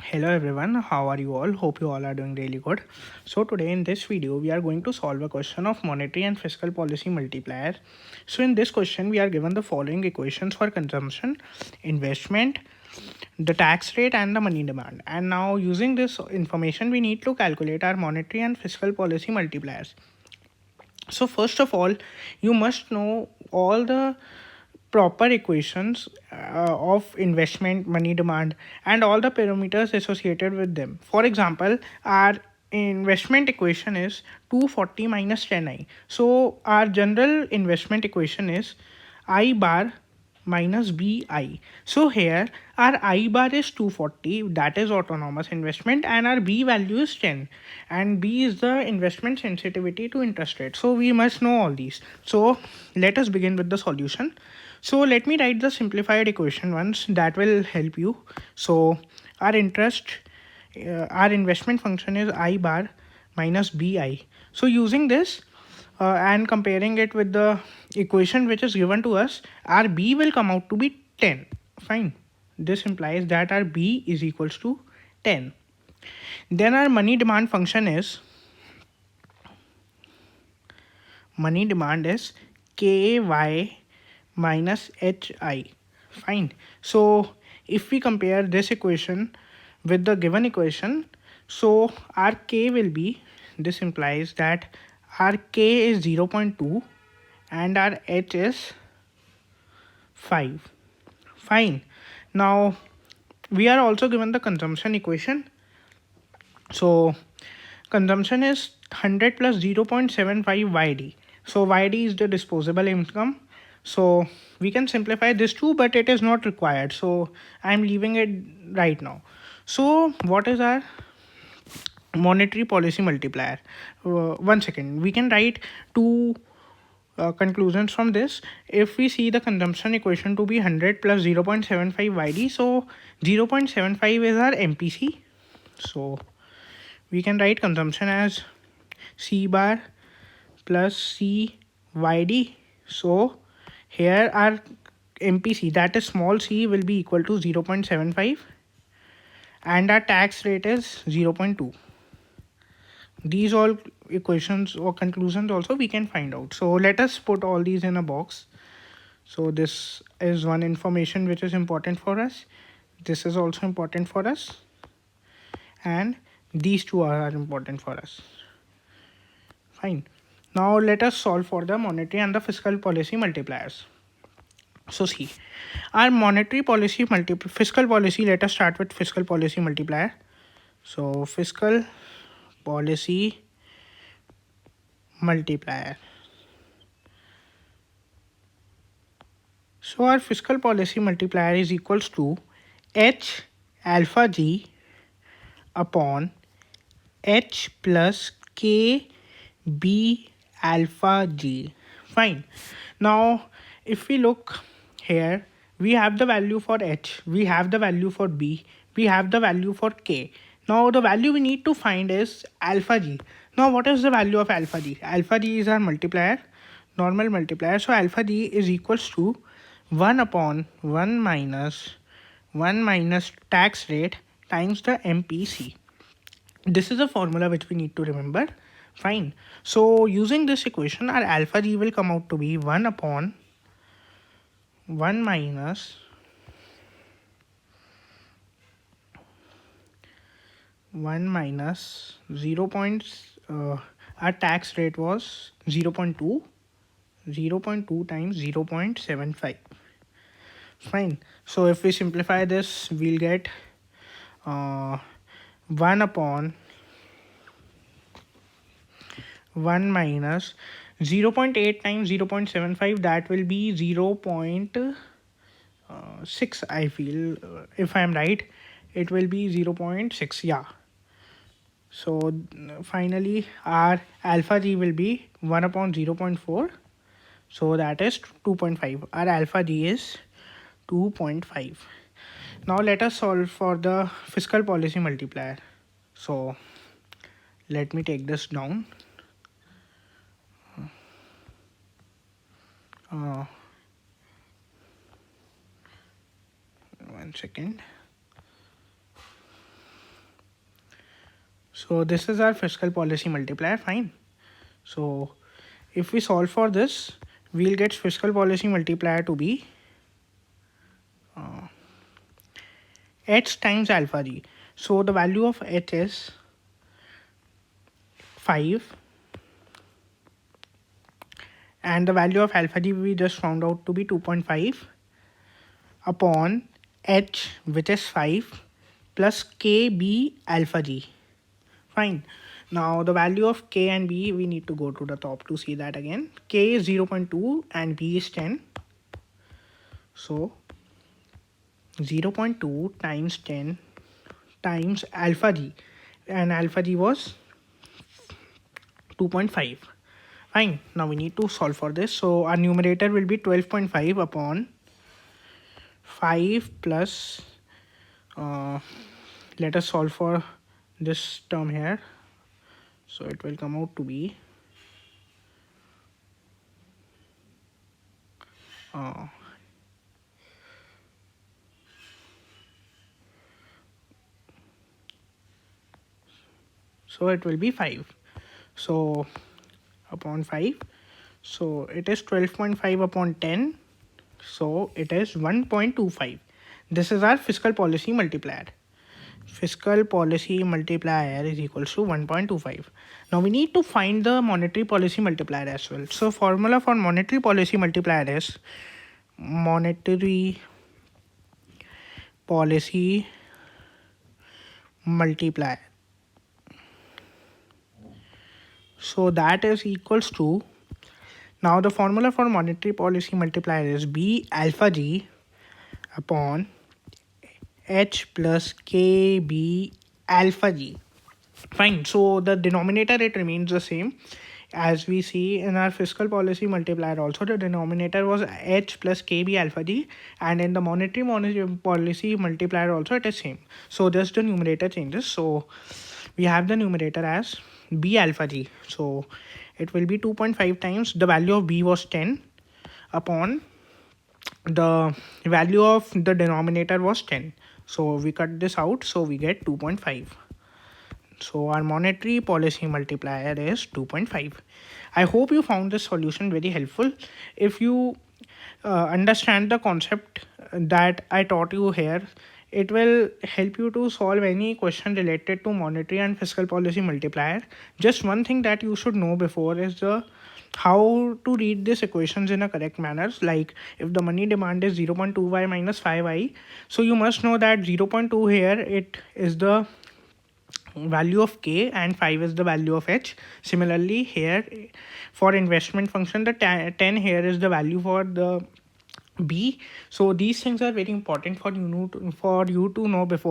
Hello everyone, how are you all? Hope you all are doing really good. So today in this video we are going to solve a question of monetary and fiscal policy multiplier. So in this question we are given the following equations for consumption, investment, the tax rate and the money demand. And now using this information we need to calculate our monetary and fiscal policy multipliers. So first of all, you must know all the proper equations of investment, money demand, and all the parameters associated with them. For example, our investment equation is 240 minus 10i. So our general investment equation is I bar minus bi. So here our I bar is 240, that is autonomous investment, and our b value is 10, and b is the investment sensitivity to interest rate. So we must know all these. So let us begin with the solution. So let me write the simplified equation once, that will help you. So our our investment function is I bar minus bi. So using this and comparing it with the equation which is given to us, our b will come out to be 10. Fine. This implies that our b is equals to 10. Then our money demand function is ky minus hi. Fine. So if we compare this equation with the given equation, so our k will be, this implies that our k is 0.2 and our h is 5. Fine. Now we are also given the consumption equation. So consumption is 100 plus 0.75 yd. So yd is the disposable income. So we can simplify this too, but it is not required, so I'm leaving it right now. So what is our monetary policy multiplier? One second, we can write two conclusions from this. If we see the consumption equation to be 100 plus 0.75 yd, so 0.75 is our mpc. So we can write consumption as c bar plus c yd. So here our mpc, that is small c, will be equal to 0.75 and our tax rate is 0.2. These all equations or conclusions also we can find out. So let us put all these in a box. So this is one information which is important for us. This is also important for us. And these two are important for us. Fine. Now let us solve for the monetary and the fiscal policy multipliers. So see, our monetary policy fiscal policy, let us start with fiscal policy multiplier. So fiscal policy multiplier. So our fiscal policy multiplier is equals to h alpha g upon h plus k b alpha g. Fine. Now if we look here, we have the value for h, we have the value for b, we have the value for k. Now the value we need to find is alpha g. Now what is the value of alpha g? Alpha g is our multiplier, normal multiplier. So alpha g is equals to 1 upon 1 minus tax rate times the mpc. This is a formula which we need to remember. Fine. So using this equation, our alpha g will come out to be 1 upon 1 minus 0. Our tax rate was 0.2 times 0.75. Fine. So if we simplify this, we'll get 1 upon 1 minus 0.8 times 0.75, that will be 0.6. I feel, if I am right, it will be 0.6. Yeah. So finally our alpha g will be 1 upon 0.4. So that is 2.5. Our alpha g is 2.5. Now let us solve for the fiscal policy multiplier. So let me take this down. One second. So this is our fiscal policy multiplier. Fine. So if we solve for this, we'll get fiscal policy multiplier to be h times alpha g. So the value of h is 5 and the value of alpha g we just found out to be 2.5 upon h, which is 5, plus kb alpha g. Fine. Now the value of k and b, we need to go to the top to see that again. K is 0.2 and b is 10. So 0.2 times 10 times alpha g, and alpha g was 2.5. Fine. Now we need to solve for this. So our numerator will be 12.5 upon 5 plus, let us solve for this term here. So it will come out to be so it will be 5. So upon 5. So it is 12.5 upon 10. So it is 1.25. This is our fiscal policy multiplier. Fiscal policy multiplier is equals to 1.25. Now we need to find the monetary policy multiplier as well. So formula for monetary policy multiplier is monetary policy multiplier. So that is equals to, now the formula for monetary policy multiplier is B alpha G upon H plus KB alpha G. Fine. So the denominator, it remains the same. As we see in our fiscal policy multiplier also, the denominator was H plus KB alpha G, and in the monetary policy multiplier also it is same. So just the numerator changes. So we have the numerator as B alpha G. So it will be 2.5 times the value of B was 10 upon the value of the denominator was 10. So we cut this out. So we get 2.5. So our monetary policy multiplier is 2.5. I hope you found this solution very helpful. If you understand the concept that I taught you here, it will help you to solve any question related to monetary and fiscal policy multiplier. Just one thing that you should know before is the how to read these equations in a correct manner. Like if the money demand is 0.2y minus 5i, so you must know that 0.2 here, it is the value of k and 5 is the value of h. Similarly here for investment function, the 10 here is the value for the b. So these things are very important for you to know before